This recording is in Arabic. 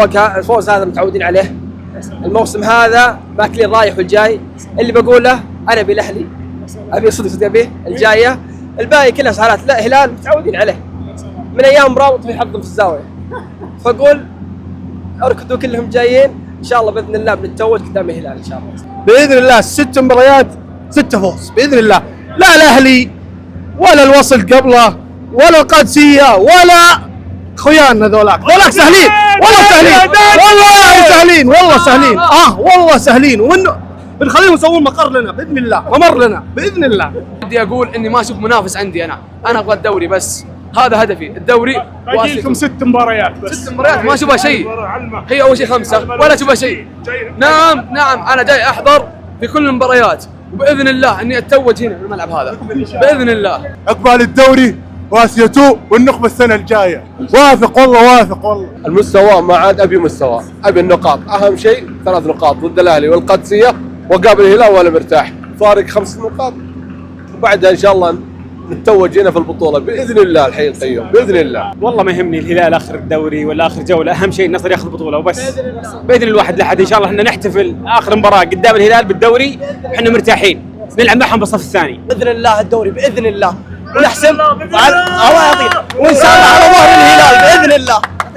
الفوز هذا متعودين عليه. الموسم هذا ماكلين رايح والجاي. اللي بقوله انا ابي الاهلي، ابي صدق ابيه الجايه. الباقي كلها سهالات. لا هلال متعودين عليه من ايام رابط في حظهم في الزاويه. فاقول اركضوا كلهم جايين ان شاء الله باذن الله بنتوج قدام الهلال ان شاء الله باذن الله. 6 مباريات 6 فوز باذن الله. لا الاهلي ولا الوصل قبله ولا القادسيه ولا خياننا ذولاك سهلين والله سهلين والله سهلين والله سهلين والله سهلين. ومنه بنخليهم يسوون مقر لنا باذن الله، ممر لنا باذن الله. بدي اقول اني ما اشوف منافس عندي. انا ابغى الدوري بس، هذا هدفي الدوري. باقي لكم 6 مباريات بس. 6 مباريات ما اشوفها شيء. هي اول شيء 5 ولا اشوفها شيء. نعم انا جاي احضر في كل المباريات وباذن الله اني اتوج هنا في الملعب هذا باذن الله. عقبال الدوري واسيا 2 والنخبه السنه الجايه. واثق والله واثق والله. المستوى ما عاد ابي مستوى، ابي النقاط. اهم شيء 3 نقاط ضد الاهلي والقادسيه وقابل الهلال وانا مرتاح. فارق 5 نقاط وبعدها ان شاء الله نتوج هنا في البطوله باذن الله الحي القيوم باذن الله. والله ما يهمني الهلال اخر الدوري ولا اخر جوله، اهم شيء النصر ياخذ البطوله وبس باذن الواحد لحد ان شاء الله احنا نحتفل اخر مباراه قدام الهلال بالدوري احنا مرتاحين نلعب معهم بالصف الثاني باذن الله. الدوري باذن الله ونحسم الله يعطينا وان شاء الله على ظهر الهلال باذن الله.